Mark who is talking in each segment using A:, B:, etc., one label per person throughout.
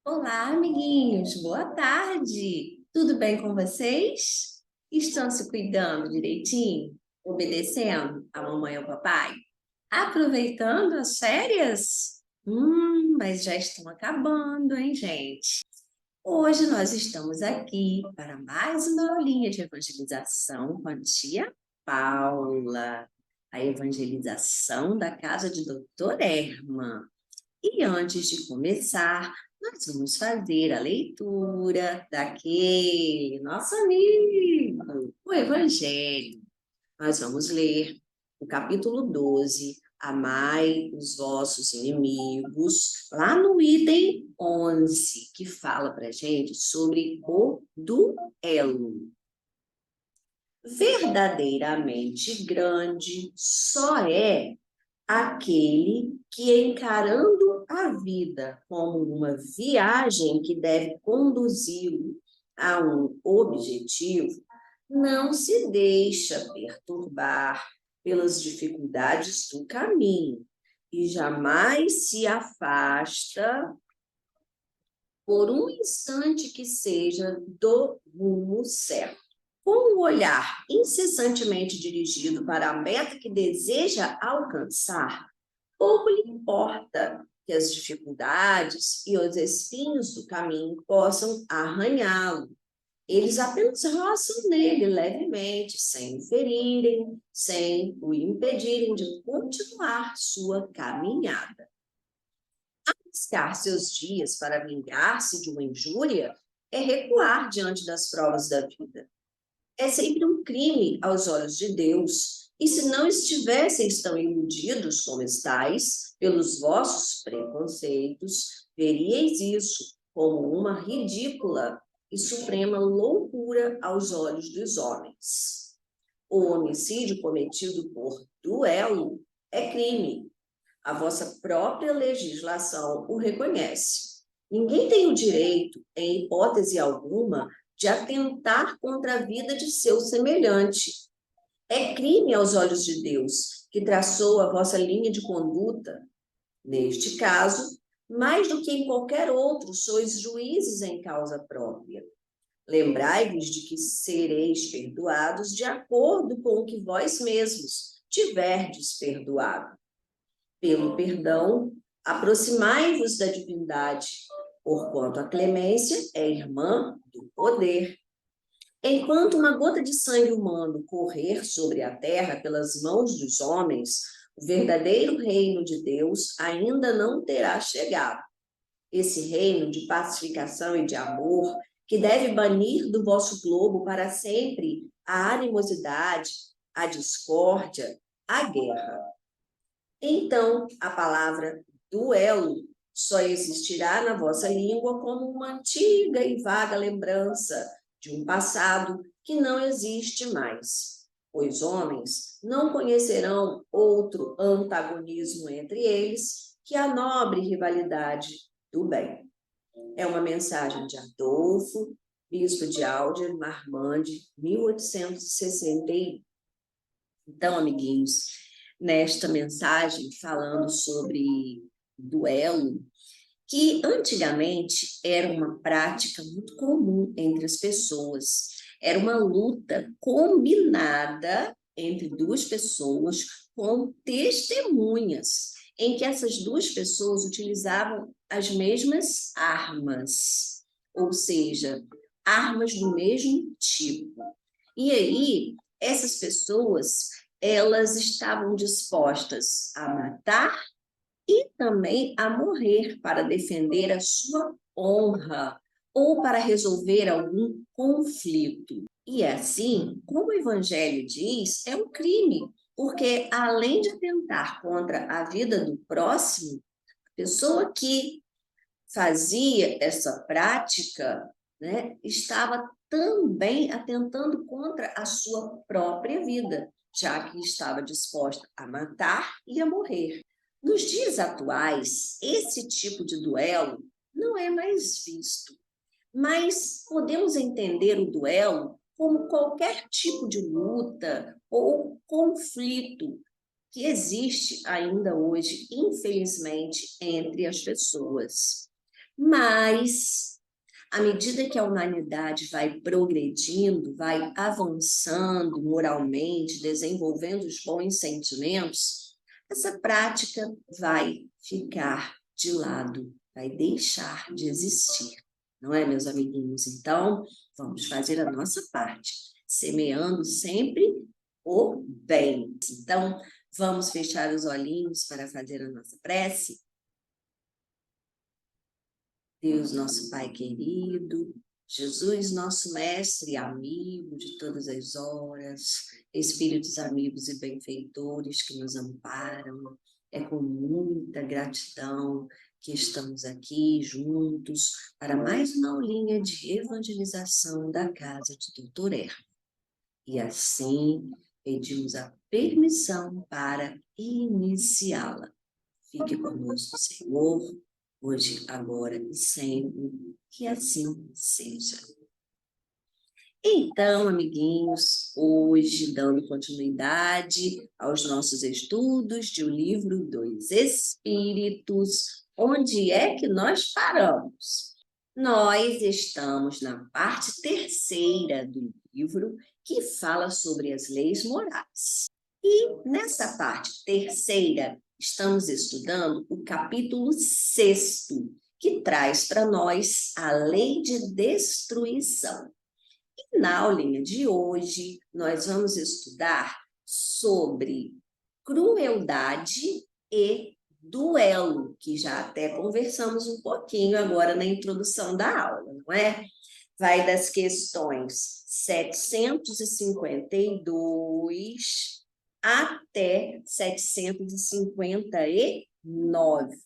A: Olá, amiguinhos, boa tarde. Tudo bem com vocês? Estão se cuidando direitinho? Obedecendo a mamãe e ao papai? Aproveitando as férias? Mas já estão acabando, hein, gente? Hoje nós estamos aqui para mais uma aulinha de evangelização com a tia Paula. A evangelização da casa de Doutor Herman. E antes de começar, nós vamos fazer a leitura daquele nosso amigo, o Evangelho. Nós vamos ler o capítulo 12, Amai os vossos inimigos, lá no item 11, que fala para gente sobre o duelo. Verdadeiramente grande só é aquele que, encarando a vida como uma viagem que deve conduzi-lo a um objetivo, não se deixa perturbar pelas dificuldades do caminho e jamais se afasta por um instante que seja do rumo certo. Com o olhar incessantemente dirigido para a meta que deseja alcançar, pouco lhe importa que as dificuldades e os espinhos do caminho possam arranhá-lo. Eles apenas roçam nele levemente, sem o ferirem, sem o impedirem de continuar sua caminhada. Arriscar seus dias para vingar-se de uma injúria é recuar diante das provas da vida. É sempre um crime aos olhos de Deus. E se não estivesseis tão iludidos como estáis, pelos vossos preconceitos, veríeis isso como uma ridícula e suprema loucura aos olhos dos homens. O homicídio cometido por duelo é crime. A vossa própria legislação o reconhece. Ninguém tem o direito, em hipótese alguma, de atentar contra a vida de seu semelhante. É crime aos olhos de Deus, que traçou a vossa linha de conduta. Neste caso, mais do que em qualquer outro, sois juízes em causa própria. Lembrai-vos de que sereis perdoados de acordo com o que vós mesmos tiverdes perdoado. Pelo perdão, aproximai-vos da divindade, porquanto a clemência é irmã do poder. Enquanto uma gota de sangue humano correr sobre a terra pelas mãos dos homens, o verdadeiro reino de Deus ainda não terá chegado. Esse reino de pacificação e de amor, que deve banir do vosso globo para sempre a animosidade, a discórdia, a guerra. Então, a palavra duelo só existirá na vossa língua como uma antiga e vaga lembrança de um passado que não existe mais. Os homens não conhecerão outro antagonismo entre eles que a nobre rivalidade do bem. É uma mensagem de Adolfo, bispo de Alder, Marmande, 1861. Então, amiguinhos, nesta mensagem falando sobre duelo, que antigamente era uma prática muito comum entre as pessoas. Era uma luta combinada entre duas pessoas com testemunhas, em que essas duas pessoas utilizavam as mesmas armas, ou seja, armas do mesmo tipo. E aí, essas pessoas, elas estavam dispostas a matar e também a morrer para defender a sua honra ou para resolver algum conflito. E assim, como o Evangelho diz, é um crime, porque além de atentar contra a vida do próximo, a pessoa que fazia essa prática, né, estava também atentando contra a sua própria vida, já que estava disposta a matar e a morrer. Nos dias atuais, esse tipo de duelo não é mais visto, mas podemos entender o duelo como qualquer tipo de luta ou conflito que existe ainda hoje, infelizmente, entre as pessoas. Mas, à medida que a humanidade vai progredindo, vai avançando moralmente, desenvolvendo os bons sentimentos, essa prática vai ficar de lado, vai deixar de existir. Não é, meus amiguinhos? Então, vamos fazer a nossa parte, semeando sempre o bem. Então, vamos fechar os olhinhos para fazer a nossa prece? Deus, nosso Pai querido, Jesus, nosso mestre e amigo de todas as horas, espíritos amigos e benfeitores que nos amparam, é com muita gratidão que estamos aqui juntos para mais uma aulinha de evangelização da casa de Doutor Erro. E assim pedimos a permissão para iniciá-la. Fique conosco, Senhor, hoje, agora e sempre, que assim seja. Então, amiguinhos, hoje, dando continuidade aos nossos estudos de O Livro dos Espíritos, onde é que nós paramos? Nós estamos na parte terceira do livro, que fala sobre as leis morais. E nessa parte terceira, estamos estudando o capítulo 6º, que traz para nós a lei de destruição. E na aulinha de hoje, nós vamos estudar sobre crueldade e duelo, que já até conversamos um pouquinho agora na introdução da aula, não é? Vai das questões 752 até 759.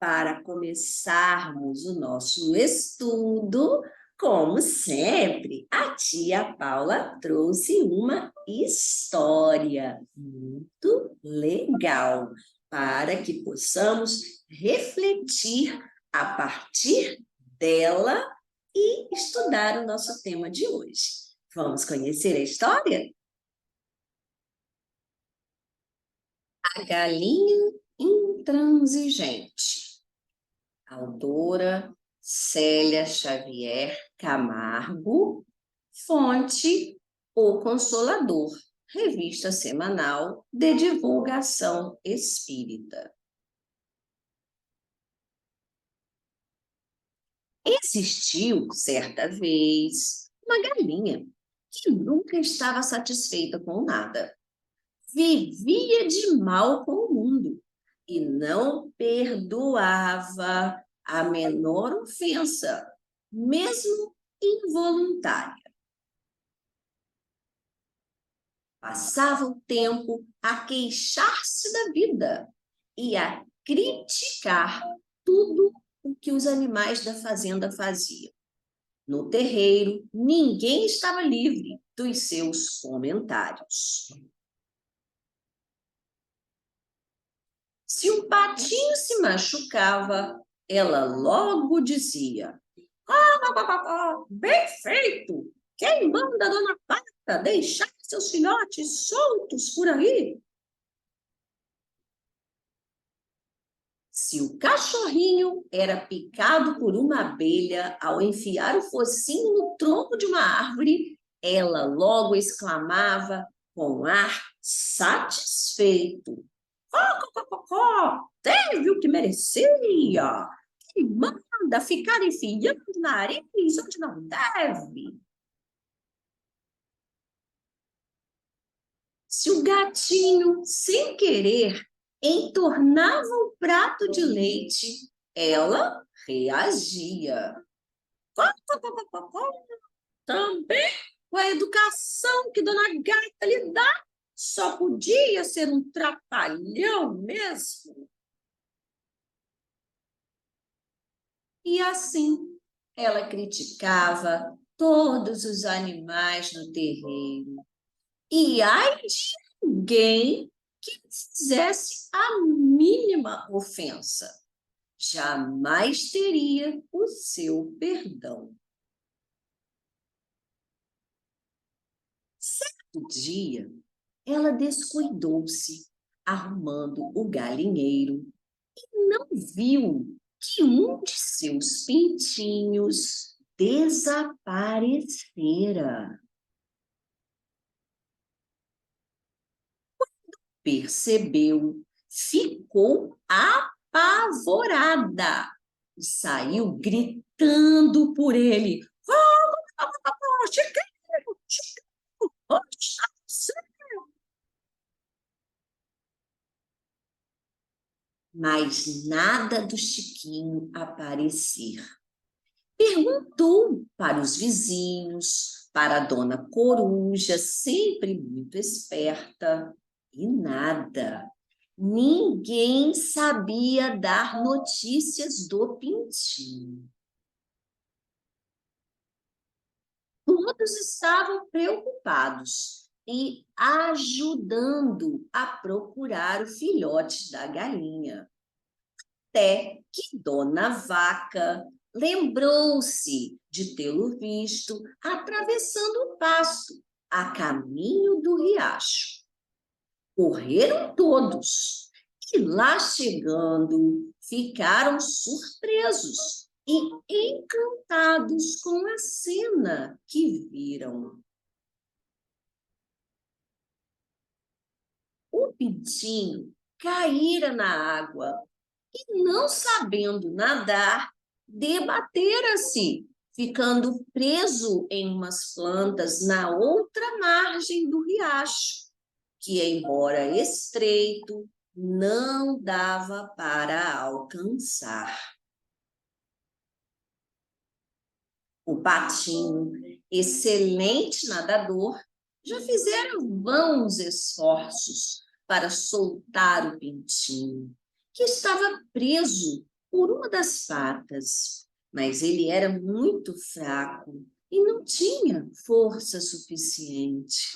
A: Para começarmos o nosso estudo, como sempre, a tia Paula trouxe uma história muito legal para que possamos refletir a partir dela e estudar o nosso tema de hoje. Vamos conhecer a história? A galinha intransigente. Autora Célia Xavier Camargo, fonte O Consolador, revista semanal de divulgação espírita. Existiu, certa vez, uma galinha que nunca estava satisfeita com nada. Vivia de mal com o mundo e não perdoava a menor ofensa, mesmo involuntária. Passava o tempo a queixar-se da vida e a criticar tudo o que os animais da fazenda faziam. No terreiro, ninguém estava livre dos seus comentários. Se um patinho se machucava, ela logo dizia: bem feito! Quem manda, dona Pata, deixar seus filhotes soltos por aí? Se o cachorrinho era picado por uma abelha ao enfiar o focinho no tronco de uma árvore, ela logo exclamava com ar satisfeito: teve o que merecia! Quem manda ficar enfiando o nariz onde não deve? Se o gatinho, sem querer, entornava o prato de leite, ela reagia. Também com a educação que Dona Gata lhe dá, só podia ser um trapalhão mesmo. E assim, ela criticava todos os animais no terreiro. E ai de alguém que fizesse a mínima ofensa, jamais teria o seu perdão. Certo dia, ela descuidou-se, arrumando o galinheiro, e não viu que um de seus pintinhos desaparecera. Percebeu, ficou apavorada e saiu gritando por ele. Chiquinho, Chiquinho, onde está você? Mas nada do Chiquinho aparecer. Perguntou para os vizinhos, para a dona Coruja, sempre muito esperta, e nada. Ninguém sabia dar notícias do pintinho. Todos estavam preocupados e ajudando a procurar o filhote da galinha. Até que Dona Vaca lembrou-se de tê-lo visto atravessando o pasto a caminho do riacho. Correram todos e, lá chegando, ficaram surpresos e encantados com a cena que viram. O pintinho caíra na água e, não sabendo nadar, debatera-se, ficando preso em umas plantas na outra margem do riacho, que, embora estreito, não dava para alcançar. O patinho, excelente nadador, já fizera vãos esforços para soltar o pintinho, que estava preso por uma das patas, mas ele era muito fraco e não tinha força suficiente.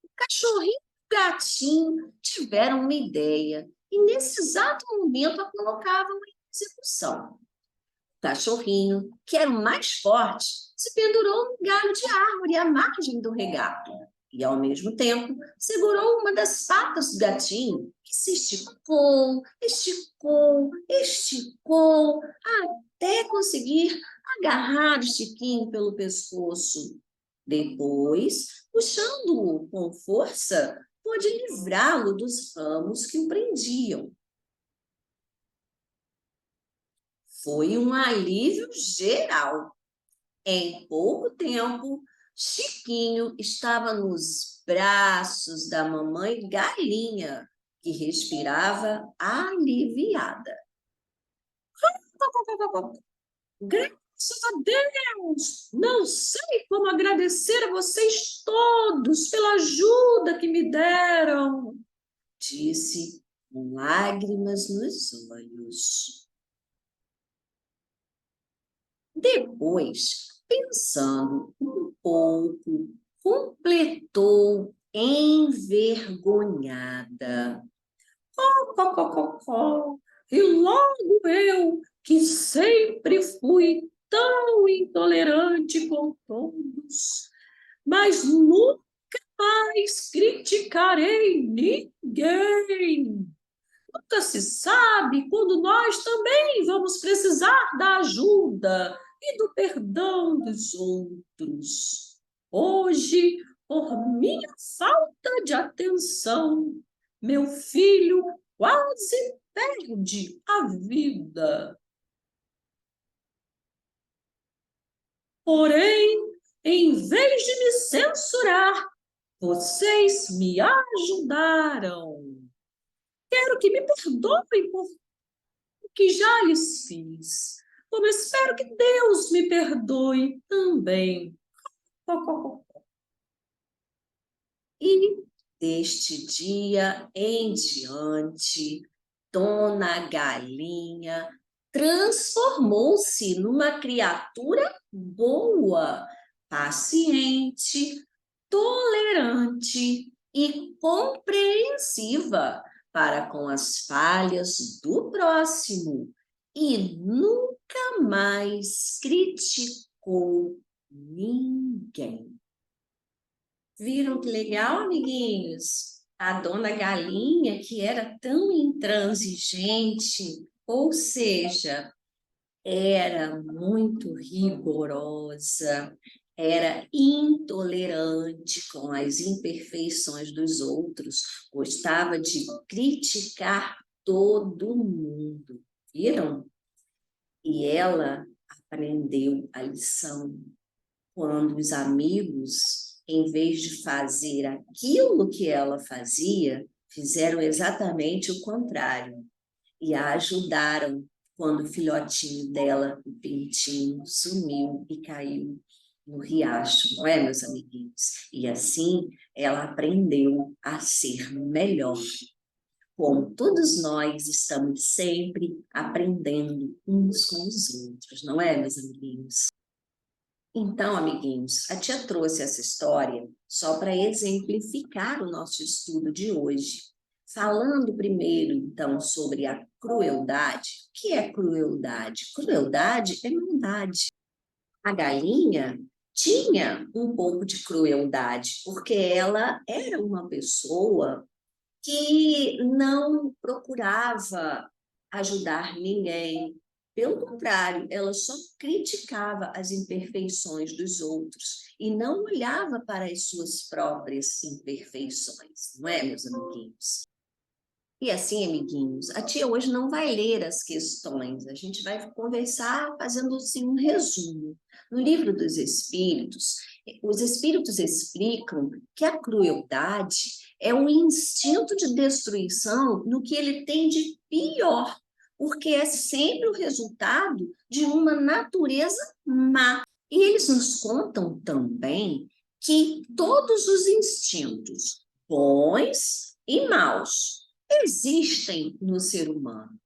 A: O cachorrinho e o gatinho tiveram uma ideia e, nesse exato momento, a colocavam em execução. O cachorrinho, que era o mais forte, se pendurou num galho de árvore à margem do regato e, ao mesmo tempo, segurou uma das patas do gatinho, que se esticou, esticou, esticou, até conseguir agarrar o Chiquinho pelo pescoço. Depois, puxando-o com força, pôde livrá-lo dos ramos que o prendiam. Foi um alívio geral. Em pouco tempo, Chiquinho estava nos braços da mamãe galinha, que respirava aliviada. Graças a Deus! Não sei como agradecer a vocês todos pela ajuda que me deram, disse com lágrimas nos olhos. Depois, pensando um pouco, completou envergonhada. E logo eu, que sempre fui tão intolerante com todos, mas nunca mais criticarei ninguém. Nunca se sabe quando nós também vamos precisar da ajuda e do perdão dos outros. Hoje, por minha falta de atenção, meu filho quase perde a vida. Porém, em vez de me censurar, vocês me ajudaram. Quero que me perdoem por o que já lhes fiz, como espero que Deus me perdoe também. E deste dia em diante, Dona Galinha transformou-se numa criatura boa, paciente, tolerante e compreensiva para com as falhas do próximo e nunca mais criticou ninguém. Viram que legal, amiguinhos? A dona Galinha, que era tão intransigente, ou seja, era muito rigorosa, era intolerante com as imperfeições dos outros, gostava de criticar todo mundo, viram? E ela aprendeu a lição quando os amigos, em vez de fazer aquilo que ela fazia, fizeram exatamente o contrário e a ajudaram quando o filhotinho dela, o pintinho, sumiu e caiu no riacho, não é, meus amiguinhos? E assim ela aprendeu a ser melhor. Como todos nós estamos sempre aprendendo uns com os outros, não é, meus amiguinhos? Então, amiguinhos, a tia trouxe essa história só para exemplificar o nosso estudo de hoje. Falando primeiro, então, sobre a crueldade. O que é crueldade? Crueldade é maldade. A galinha tinha um pouco de crueldade, porque ela era uma pessoa que não procurava ajudar ninguém. Pelo contrário, ela só criticava as imperfeições dos outros e não olhava para as suas próprias imperfeições, não é, meus amiguinhos? E assim, amiguinhos, a tia hoje não vai ler as questões, a gente vai conversar fazendo assim um resumo. No livro dos Espíritos, os Espíritos explicam que a crueldade é um instinto de destruição no que ele tem de pior, porque é sempre o resultado de uma natureza má. E eles nos contam também que todos os instintos, bons e maus, existem no ser humano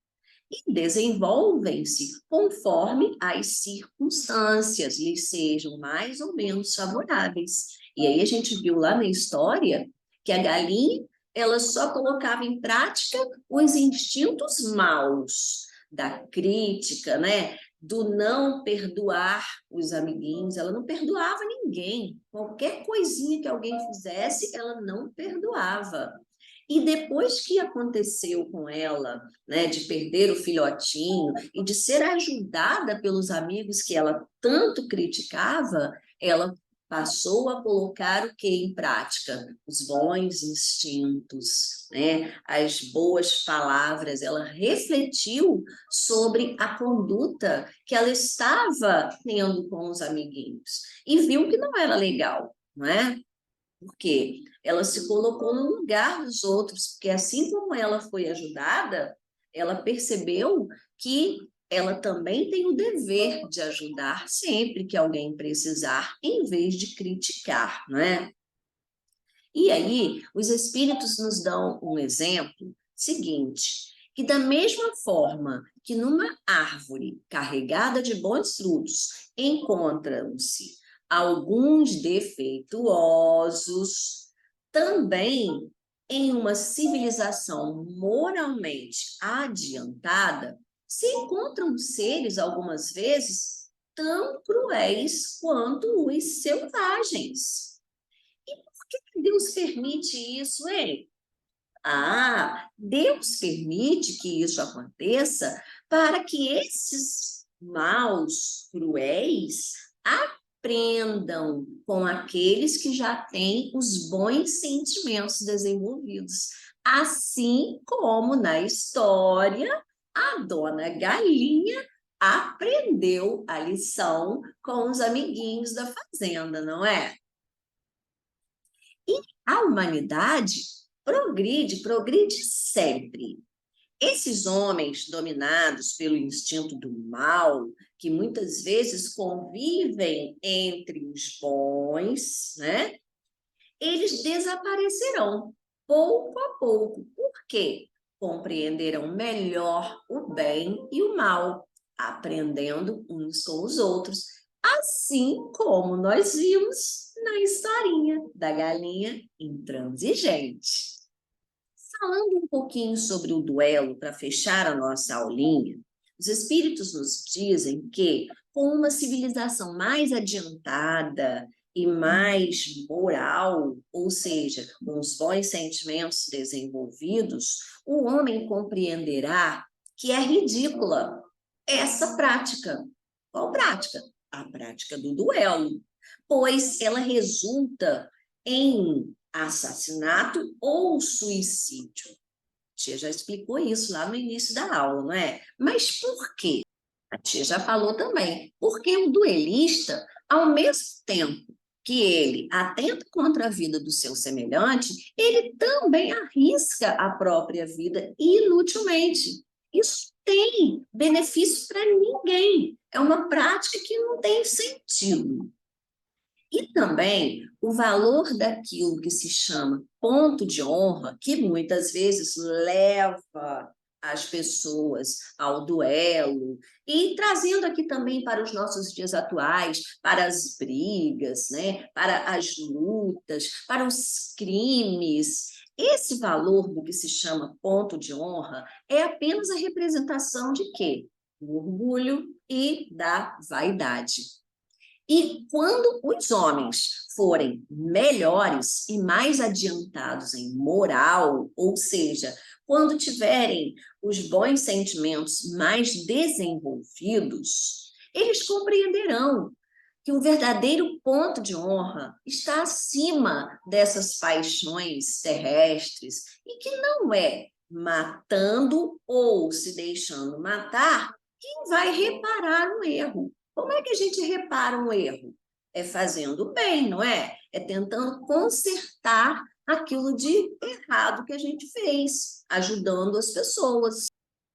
A: e desenvolvem-se conforme as circunstâncias lhes sejam mais ou menos favoráveis. E aí a gente viu lá na história que a galinha ela só colocava em prática os instintos maus da crítica, né? Do não perdoar os amiguinhos, ela não perdoava ninguém. Qualquer coisinha que alguém fizesse, ela não perdoava. E depois que aconteceu com ela, né, de perder o filhotinho e de ser ajudada pelos amigos que ela tanto criticava, ela passou a colocar o que em prática? Os bons instintos, né? As boas palavras. Ela refletiu sobre a conduta que ela estava tendo com os amiguinhos e viu que não era legal, não é? Porque ela se colocou no lugar dos outros, porque assim como ela foi ajudada, ela percebeu que ela também tem o dever de ajudar sempre que alguém precisar, em vez de criticar, não é? E aí, os espíritos nos dão um exemplo seguinte, que da mesma forma que numa árvore carregada de bons frutos encontram-se alguns defeituosos, também em uma civilização moralmente adiantada, se encontram seres, algumas vezes, tão cruéis quanto os selvagens. Que Deus permite isso, hein? Deus permite que isso aconteça para que esses maus, cruéis, aprendam com aqueles que já têm os bons sentimentos desenvolvidos. Assim como na história, a dona Galinha aprendeu a lição com os amiguinhos da fazenda, não é? E a humanidade progride sempre. Esses homens dominados pelo instinto do mal, que muitas vezes convivem entre os bons, né? Eles desaparecerão pouco a pouco. Por quê? Compreenderão melhor o bem e o mal, aprendendo uns com os outros, assim como nós vimos na historinha da galinha intransigente. Falando um pouquinho sobre o duelo para fechar a nossa aulinha, os espíritos nos dizem que, com uma civilização mais adiantada e mais moral, ou seja, com os bons sentimentos desenvolvidos, o homem compreenderá que é ridícula essa prática. Qual prática? A prática do duelo, pois ela resulta em assassinato ou suicídio. Tia já explicou isso lá no início da aula, não é? Mas por quê? A tia já falou também. Porque o duelista, ao mesmo tempo que ele atenta contra a vida do seu semelhante, ele também arrisca a própria vida inutilmente. Isso tem benefício para ninguém. É uma prática que não tem sentido. E também o valor daquilo que se chama ponto de honra, que muitas vezes leva as pessoas ao duelo, e trazendo aqui também para os nossos dias atuais, para as brigas, né, para as lutas, para os crimes. Esse valor do que se chama ponto de honra é apenas a representação de quê? Do orgulho e da vaidade. E quando os homens forem melhores e mais adiantados em moral, ou seja, quando tiverem os bons sentimentos mais desenvolvidos, eles compreenderão que o verdadeiro ponto de honra está acima dessas paixões terrestres e que não é matando ou se deixando matar quem vai reparar um erro. Como é que a gente repara um erro? É fazendo bem, não é? É tentando consertar aquilo de errado que a gente fez, ajudando as pessoas.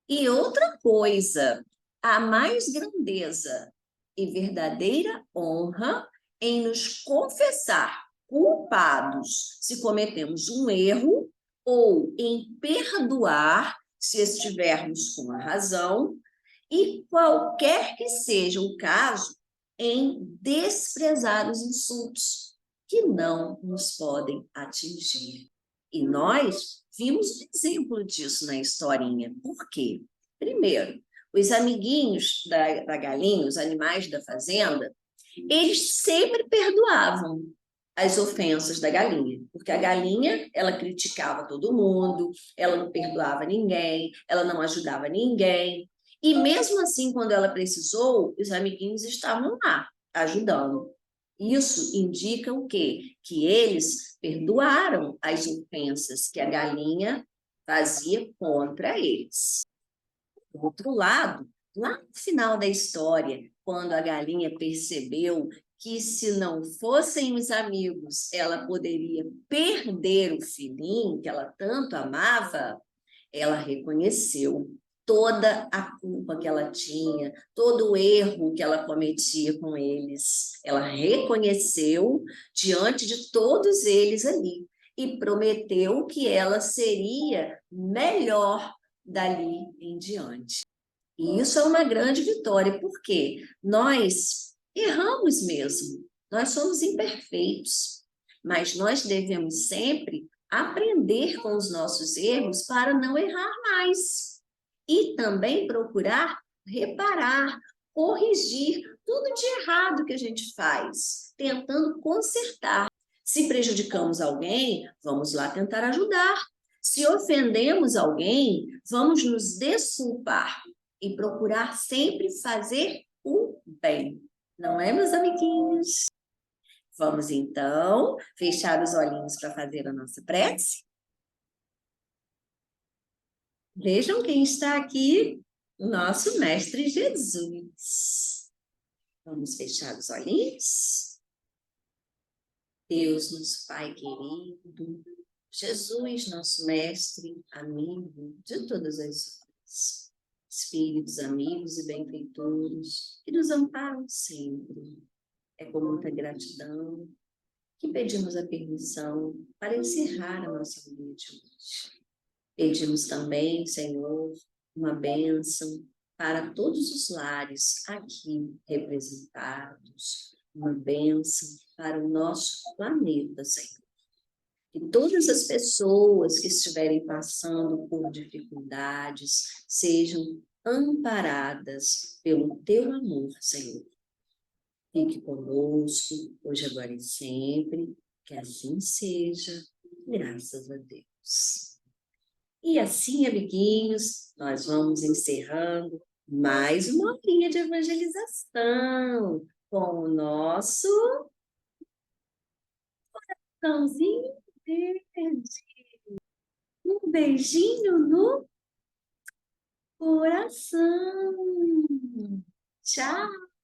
A: E outra coisa, há mais grandeza e verdadeira honra em nos confessar culpados se cometemos um erro ou em perdoar se estivermos com a razão e qualquer que seja o caso, em desprezar os insultos que não nos podem atingir. E nós vimos um exemplo disso na historinha. Por quê? Primeiro, os amiguinhos da galinha, os animais da fazenda, eles sempre perdoavam as ofensas da galinha, porque a galinha, ela criticava todo mundo, ela não perdoava ninguém, ela não ajudava ninguém, e mesmo assim, quando ela precisou, os amiguinhos estavam lá, ajudando. Isso indica o quê? Que eles perdoaram as ofensas que a galinha fazia contra eles. Do outro lado, lá no final da história, quando a galinha percebeu que se não fossem os amigos, ela poderia perder o filhinho que ela tanto amava, ela reconheceu toda a culpa que ela tinha, todo o erro que ela cometia com eles. Ela reconheceu diante de todos eles ali e prometeu que ela seria melhor dali em diante. E isso é uma grande vitória, porque nós erramos mesmo, nós somos imperfeitos, mas nós devemos sempre aprender com os nossos erros para não errar mais. E também procurar reparar, corrigir tudo de errado que a gente faz, tentando consertar. Se prejudicamos alguém, vamos lá tentar ajudar. Se ofendemos alguém, vamos nos desculpar e procurar sempre fazer o bem. Não é, meus amiguinhos? Vamos então fechar os olhinhos para fazer a nossa prece. Vejam quem está aqui, o nosso Mestre Jesus. Vamos fechar os olhinhos. Deus, nosso Pai querido, Jesus, nosso Mestre, amigo de todas as horas, espíritos, amigos e benfeitores, que nos amparam sempre. É com muita gratidão que pedimos a permissão para encerrar a nossa vida de hoje. Pedimos também, Senhor, uma bênção para todos os lares aqui representados, uma bênção para o nosso planeta, Senhor. Que todas as pessoas que estiverem passando por dificuldades sejam amparadas pelo teu amor, Senhor. Fique conosco, hoje, agora e sempre, que assim seja, graças a Deus. E assim, amiguinhos, nós vamos encerrando mais uma aulinha de evangelização com o nosso cãozinho verde. Um beijinho no coração. Tchau!